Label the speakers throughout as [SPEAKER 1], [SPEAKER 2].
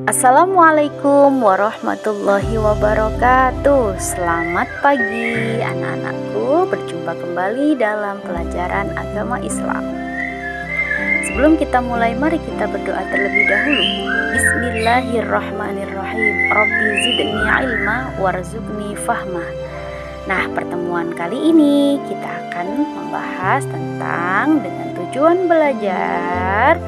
[SPEAKER 1] Assalamualaikum warahmatullahi wabarakatuh. Selamat pagi anak-anakku, berjumpa kembali dalam pelajaran agama Islam. Sebelum kita mulai, mari kita berdoa terlebih dahulu. Bismillahirrahmanirrahim. Rabbi zidni ilma warzuqni fahma. Nah, pertemuan kali ini kita akan membahas tentang dengan tujuan belajar.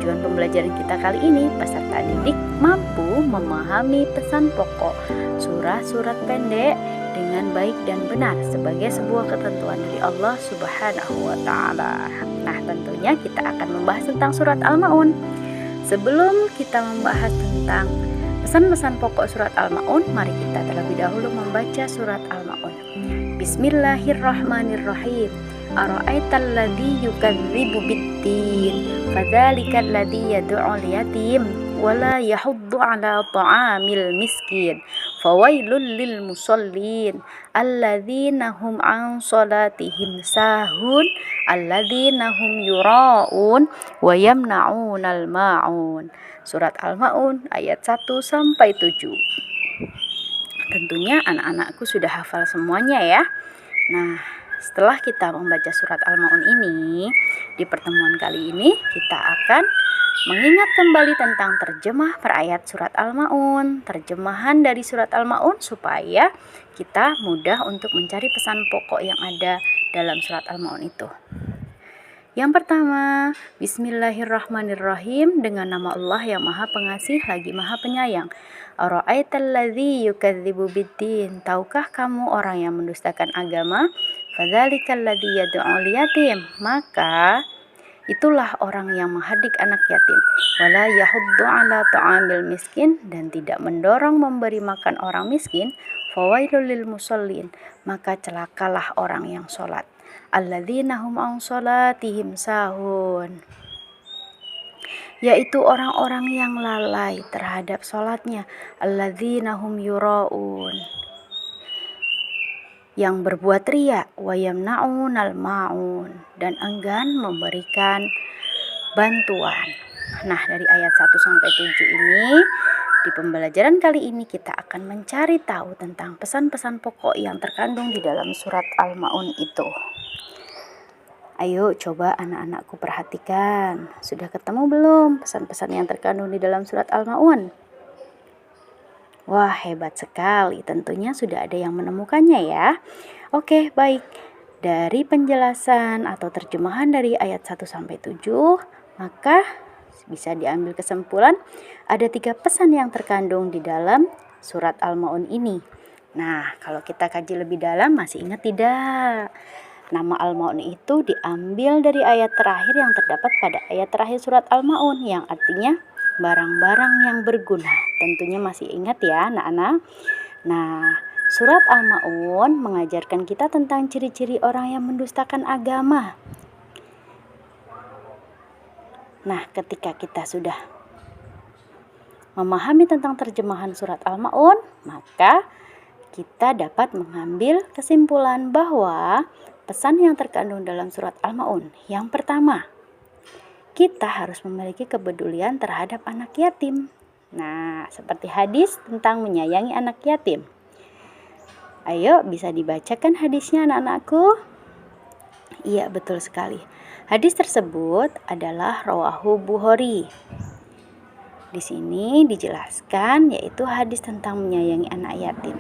[SPEAKER 1] Tujuan pembelajaran kita kali ini, peserta didik mampu memahami pesan pokok surah-surat pendek dengan baik dan benar sebagai sebuah ketentuan dari Allah Subhanahu wa Ta'ala. Nah, tentunya kita akan membahas tentang surat Al-Ma'un. Sebelum kita membahas tentang pesan-pesan pokok surat Al-Ma'un, mari kita terlebih dahulu membaca surat Al-Ma'un. Bismillahirrahmanirrahim. Ara'aital ladzi yukadzibu bid-din fadzalikal ladzi yad'ul yatim wala yahuddu 'ala ta'amil miskin fawailul lil musallin alladzina hum 'an shalatihim sahun alladzina hum yura'un wa yamna'unal ma'un. Surat Al-Ma'un ayat 1 sampai 7. Tentunya anak-anakku sudah hafal semuanya ya. Nah, setelah kita membaca surat Al-Ma'un ini, di pertemuan kali ini kita akan mengingat kembali tentang terjemah per ayat surat Al-Ma'un, terjemahan dari surat Al-Ma'un supaya kita mudah untuk mencari pesan pokok yang ada dalam surat Al-Ma'un itu. Yang pertama, Bismillahirrahmanirrahim, dengan nama Allah yang Maha Pengasih lagi Maha Penyayang. Ara'aital ladzi yukadzibu bid-din, tahukah kamu orang yang mendustakan agama? Fadzalikal ladzi yad'ul yatim, maka itulah orang yang menghadik anak yatim. Wala yahuddu 'ala ta'amil miskin, dan tidak mendorong memberi makan orang miskin. Fawailul lil musallin, maka celakalah orang yang sholat. Alladzina hum 'an shalatihim sahun, yaitu orang-orang yang lalai terhadap sholatnya. Alladzina hum yura'un, yang berbuat riya. Wa yamna'unal ma'un, dan enggan memberikan bantuan. Nah, dari ayat 1 sampai 7 ini, di pembelajaran kali ini kita akan mencari tahu tentang pesan-pesan pokok yang terkandung di dalam surat Al-Ma'un itu. Ayo coba anak-anakku perhatikan, sudah ketemu belum pesan-pesan yang terkandung di dalam surat Al-Ma'un? Wah, hebat sekali, tentunya sudah ada yang menemukannya ya. Oke, baik. Dari penjelasan atau terjemahan dari ayat 1 sampai 7, maka bisa diambil kesimpulan ada 3 pesan yang terkandung di dalam surat Al-Ma'un ini. Nah, kalau kita kaji lebih dalam, masih ingat tidak? Nama Al-Ma'un itu diambil dari ayat terakhir yang terdapat pada ayat terakhir surat Al-Ma'un, yang artinya barang-barang yang berguna. Tentunya masih ingat ya anak-anak. Nah, surat Al-Ma'un mengajarkan kita tentang ciri-ciri orang yang mendustakan agama. Nah, ketika kita sudah memahami tentang terjemahan surat Al-Ma'un, maka kita dapat mengambil kesimpulan bahwa pesan yang terkandung dalam surat Al-Ma'un, yang pertama, kita harus memiliki kepedulian terhadap anak yatim. Nah, seperti hadis tentang menyayangi anak yatim. Ayo, bisa dibacakan hadisnya anak-anakku? Iya, betul sekali. Hadis tersebut adalah rawahu Bukhari. Di sini dijelaskan yaitu hadis tentang menyayangi anak yatim,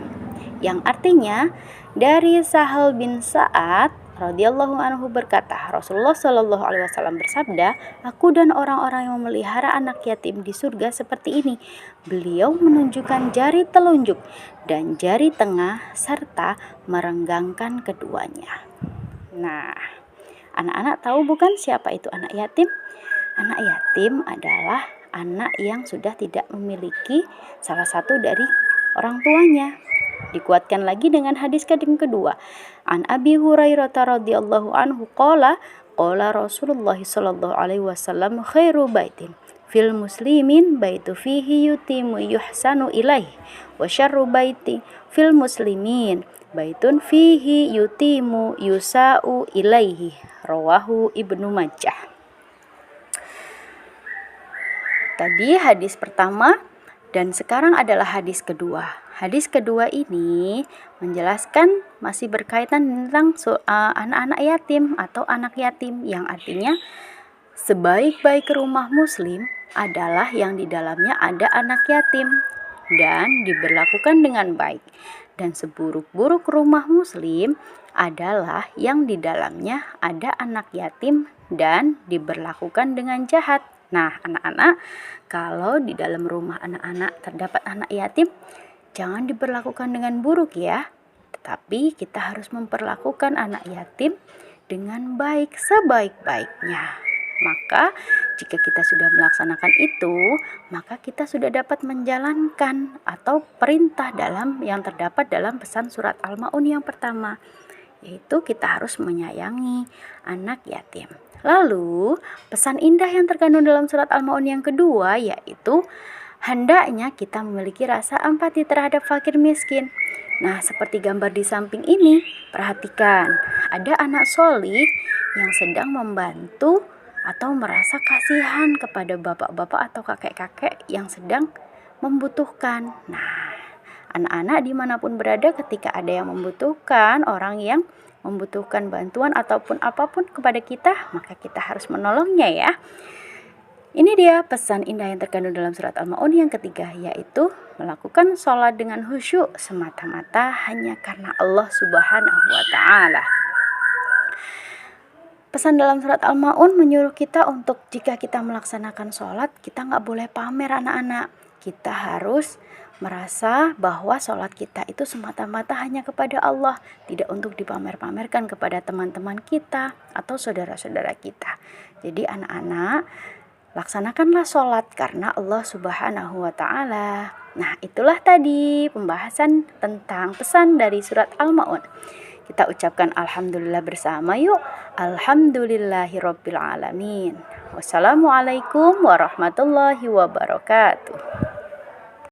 [SPEAKER 1] yang artinya dari Sahal bin Sa'ad radhiyallahu anhu berkata, Rasulullah shallallahu alaihi wasallam bersabda, aku dan orang-orang yang memelihara anak yatim di surga seperti ini. Beliau menunjukkan jari telunjuk dan jari tengah serta merenggangkan keduanya. Nah, anak-anak tahu bukan siapa itu anak yatim? Anak yatim adalah anak yang sudah tidak memiliki salah satu dari orang tuanya. Dikuatkan lagi dengan hadis yang kedua. An Abi Hurairah radhiyallahu anhu qala Rasulullah sallallahu alaihi wasallam khairu baitin fil muslimin baitu fihi yutimu yuhsanu ilaih wa syarru baiti fil muslimin baitun fihi yutimu yusa'u ilaihi. Rawahu Ibnu Majah. Tadi hadis pertama Dan sekarang adalah hadis kedua. Hadis kedua ini menjelaskan masih berkaitan tentang anak-anak yatim atau anak yatim, yang artinya sebaik-baik rumah muslim adalah yang di dalamnya ada anak yatim dan diberlakukan dengan baik. Dan seburuk-buruk rumah muslim adalah yang di dalamnya ada anak yatim dan diberlakukan dengan jahat. Nah, anak-anak, kalau di dalam rumah anak-anak terdapat anak yatim, jangan diberlakukan dengan buruk ya. Tetapi kita harus memperlakukan anak yatim dengan baik, sebaik-baiknya. Maka jika kita sudah melaksanakan itu, maka kita sudah dapat menjalankan atau perintah yang terdapat dalam pesan surat Al-Ma'un yang pertama, yaitu kita harus menyayangi anak yatim. Lalu pesan indah yang terkandung dalam surat Al-Ma'un yang kedua, yaitu hendaknya kita memiliki rasa empati terhadap fakir miskin. Nah, seperti gambar di samping ini, perhatikan, ada anak solih yang sedang membantu atau merasa kasihan kepada bapak-bapak atau kakek-kakek yang sedang membutuhkan. Nah, anak-anak dimanapun berada, ketika ada yang membutuhkan, orang yang membutuhkan bantuan ataupun apapun kepada kita, maka kita harus menolongnya ya. Ini dia pesan indah yang terkandung dalam surat Al-Ma'un yang ketiga, yaitu melakukan sholat dengan khusyuk semata-mata hanya karena Allah Subhanahu wa Ta'ala. Pesan dalam surat Al-Ma'un menyuruh kita untuk jika kita melaksanakan sholat, kita nggak boleh pamer anak-anak. Kita harus merasa bahwa sholat kita itu semata-mata hanya kepada Allah, tidak untuk dipamer-pamerkan kepada teman-teman kita atau saudara-saudara kita. Jadi anak-anak, laksanakanlah sholat karena Allah Subhanahu wa Ta'ala. Nah, itulah tadi pembahasan tentang pesan dari surat Al-Ma'un. Kita ucapkan alhamdulillah bersama yuk. Alhamdulillahirabbil alamin. Wassalamualaikum warahmatullahi wabarakatuh.